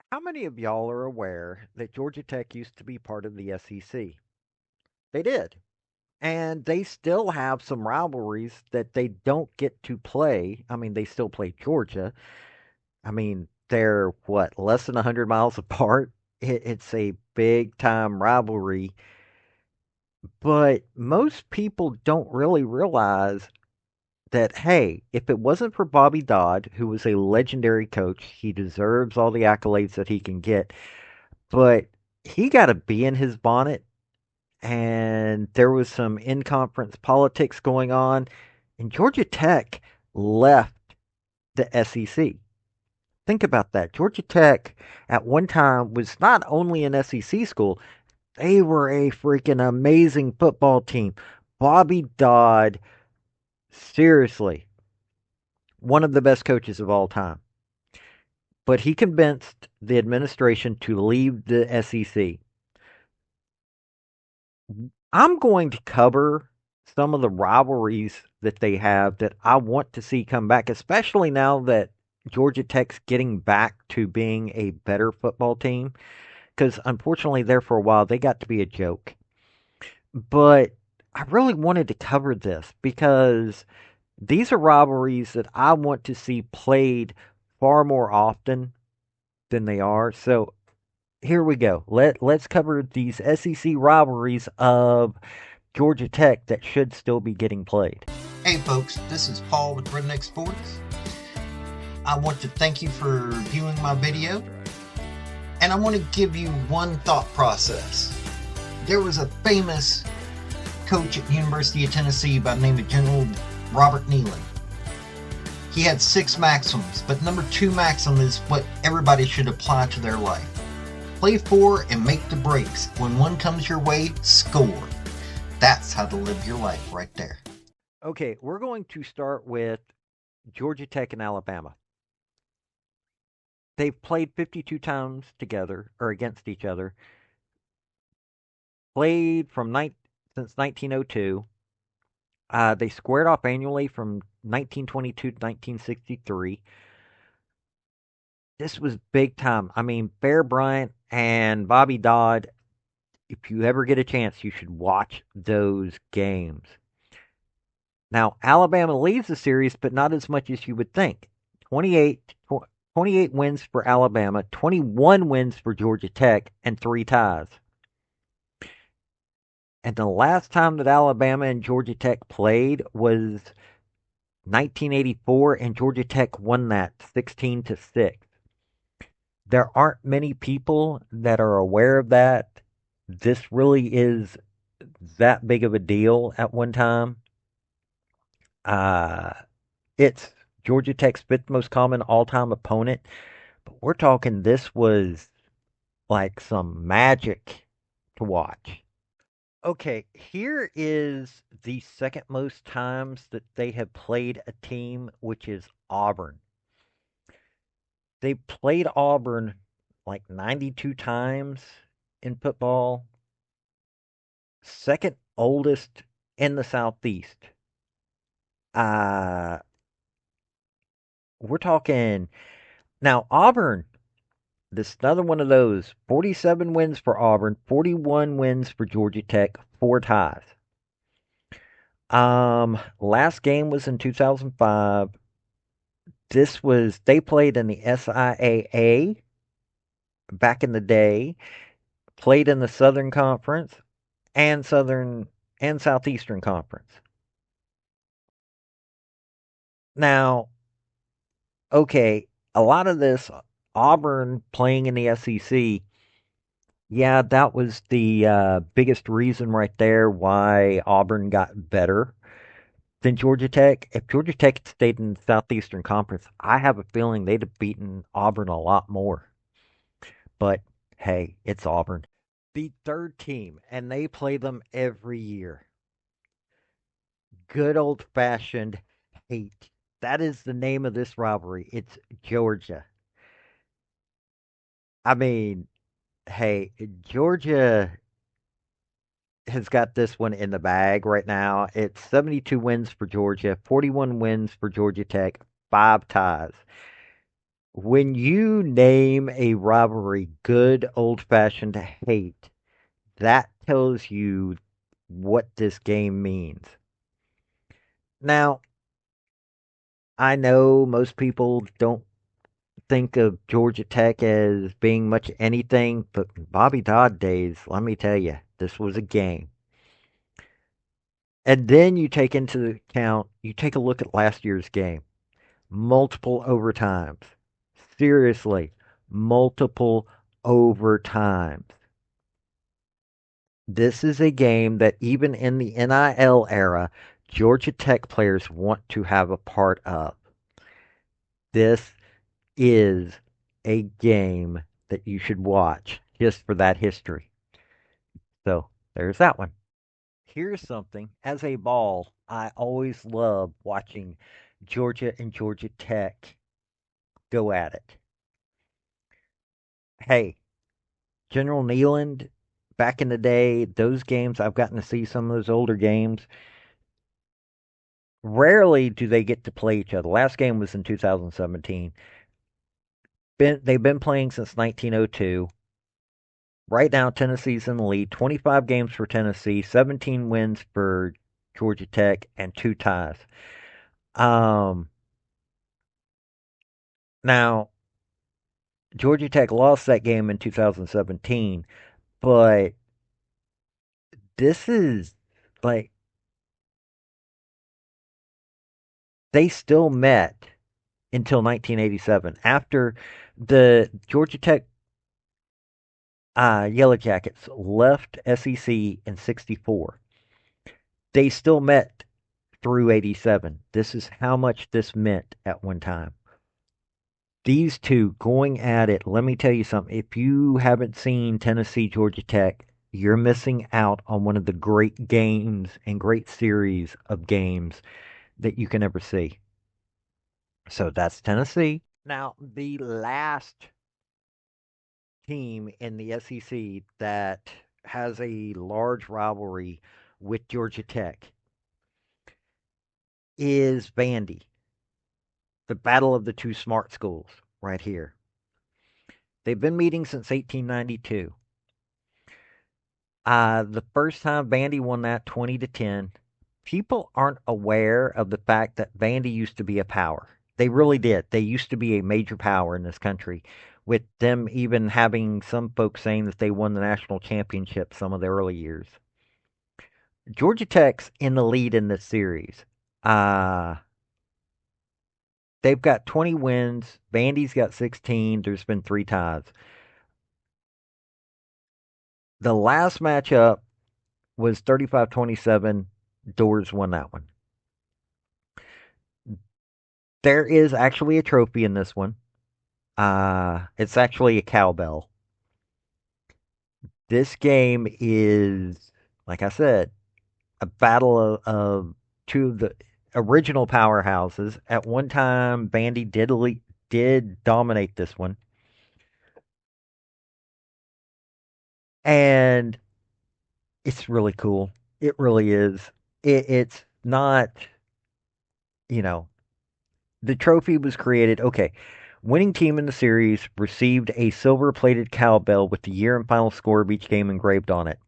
How many of y'all are aware that Georgia Tech used to be part of the SEC? They did. And they still have some rivalries that they don't get to play. I mean, they still play Georgia. I mean, they're what, less than 100 miles apart? It's a big time rivalry. But most people don't really realize that, hey, if it wasn't for Bobby Dodd, who was a legendary coach, he deserves all the accolades that he can get. But he got a bee in his bonnet, and there was some in conference politics going on, and Georgia Tech left the SEC. Think about that. Georgia Tech at one time was not only an SEC school, they were a freaking amazing football team. Bobby Dodd, seriously, one of the best coaches of all time. But he convinced the administration to leave the SEC. I'm going to cover some of the rivalries that they have that I want to see come back, especially now that Georgia Tech's getting back to being a better football team. Because unfortunately, there for a while, they got to be a joke. But I really wanted to cover this because these are rivalries that I want to see played far more often than they are. So here we go. Let's cover these SEC rivalries of Georgia Tech that should still be getting played. Hey folks, this is Paul with Redneck Sports. I want to thank you for viewing my video, and I want to give you one thought process. There was a famous coach at the University of Tennessee by the name of General Robert Nealon. He had 6 maxims, but number 2 maxim is what everybody should apply to their life. Play for and make the breaks. When one comes your way, score. That's how to live your life right there. Okay, we're going to start with Georgia Tech and Alabama. They've played 52 times together or against each other. Played since 1902. They squared off annually from 1922 to 1963. This was big time. I mean, Bear Bryant and Bobby Dodd, if you ever get a chance, you should watch those games. Now, Alabama leads the series, but not as much as you would think. 28, 28 wins for Alabama, 21 wins for Georgia Tech, and 3 ties. And the last time that Alabama and Georgia Tech played was 1984, and Georgia Tech won that 16-6. There aren't many people that are aware of that. This really is that big of a deal at one time. Uh, it's Georgia Tech's fifth most common all-time opponent, but we're talking this was like some magic to watch. Okay, here is the second most times that they have played a team, which is Auburn. They played Auburn like 92 times in football, second oldest in the Southeast. Uh, we're talking now Auburn. This is another one of those 47 wins for Auburn, 41 wins for Georgia Tech, 4 ties. Last game was in 2005. They played in the SIAA back in the day, played in the Southern Conference and Southern and Southeastern Conference. Now, okay, a lot of this Auburn playing in the SEC, yeah, that was the biggest reason right there why Auburn got better than Georgia Tech. If Georgia Tech had stayed in the Southeastern Conference, I have a feeling they'd have beaten Auburn a lot more. But hey, it's Auburn. The third team, and they play them every year. Good old fashioned hate. That is the name of this rivalry. It's Georgia. I mean, hey, Georgia has got this one in the bag right now. It's 72 wins for Georgia, 41 wins for Georgia Tech, 5 ties. When you name a rivalry good old fashioned hate, that tells you what this game means. Now, I know most people don't think of Georgia Tech as being much anything, but Bobby Dodd days, let me tell you, this was a game. And then you take into account, you take a look at last year's game. Multiple overtimes. Seriously, multiple overtimes. This is a game that even in the NIL era, Georgia Tech players want to have a part of. This is a game that you should watch just for that history. So there's that one. Here's something. As a ball, I always love watching Georgia and Georgia Tech go at it. Hey, General Nealand, back in the day, those games, I've gotten to see some of those older games. Rarely do they get to play each other. Last game was in 2017. They've been playing since 1902. Right now, Tennessee's in the lead. 25 games for Tennessee, 17 wins for Georgia Tech, and 2 ties. Um, Now, Georgia Tech lost that game in 2017, but this is like they still met until 1987. After the Georgia Tech Yellow Jackets left SEC in '64, they still met through '87. This is how much this meant at one time. These two going at it. Let me tell you something. If you haven't seen Tennessee Georgia Tech, you're missing out on one of the great games and great series of games that you can ever see. So that's Tennessee. Now, the last team in the SEC that has a large rivalry with Georgia Tech is Vandy, the battle of the two smart schools right here. They've been meeting since 1892. The first time Vandy won that 20-10. People aren't aware of the fact that Vandy used to be a power. They really did. They used to be a major power in this country, with them even having some folks saying that they won the national championship some of the early years. Georgia Tech's in the lead in this series. Uh, they've got 20 wins. Vandy's got 16. There's been 3 ties. The last matchup was 35-27. Doors won that one. There is actually a trophy in this one. It's actually a cowbell. This game is, like I said, a battle of two of the original powerhouses. At one time, Vandy did dominate this one, and it's really cool. It really is. It's not, you know, the trophy was created. Okay, winning team in the series received a silver-plated cowbell with the year and final score of each game engraved on it.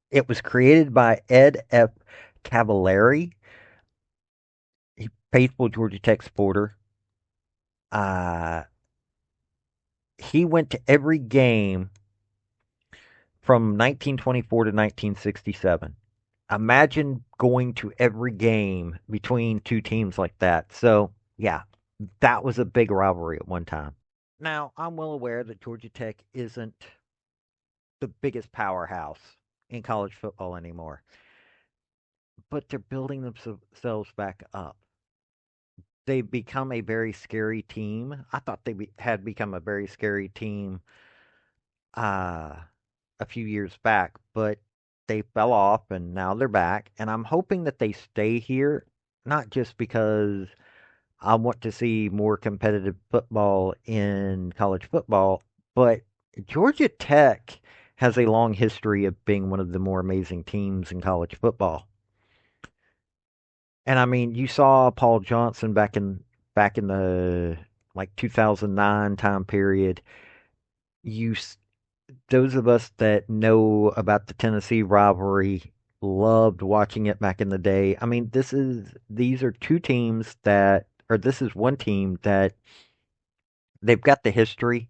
It was created by Ed F. Cavallari, a faithful Georgia Tech supporter. Uh, he went to every game from 1924 to 1967. Imagine going to every game between two teams like that. So, yeah, that was a big rivalry at one time. Now, I'm well aware that Georgia Tech isn't the biggest powerhouse in college football anymore, but they're building themselves back up. They've become a very scary team. I thought had become a very scary team uh, a few years back, but they fell off and now they're back. And I'm hoping that they stay here, not just because I want to see more competitive football in college football, but Georgia Tech has a long history of being one of the more amazing teams in college football. And I mean, you saw Paul Johnson back in the like 2009 time period. You, those of us that know about the Tennessee rivalry loved watching it back in the day. I mean, these are two teams that, or this is one team that they've got the history,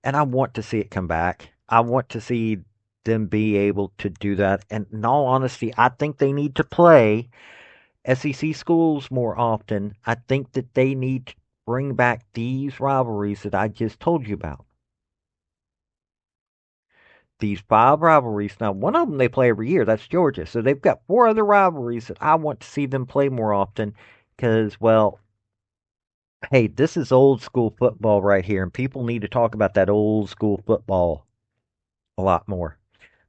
and I want to see it come back. I want to see them be able to do that. And in all honesty, I think they need to play SEC schools more often. I think that they need to bring back these rivalries that I just told you about. These five rivalries. Now, one of them they play every year. That's Georgia. So they've got four other rivalries that I want to see them play more often because, well, hey, this is old school football right here, and people need to talk about that old school football a lot more.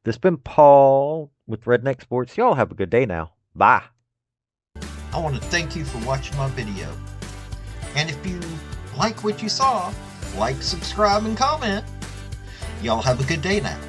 This has been Paul with Redneck Sports. Y'all have a good day now. Bye. I want to thank you for watching my video. And if you like what you saw, like, subscribe, and comment. Y'all have a good day now.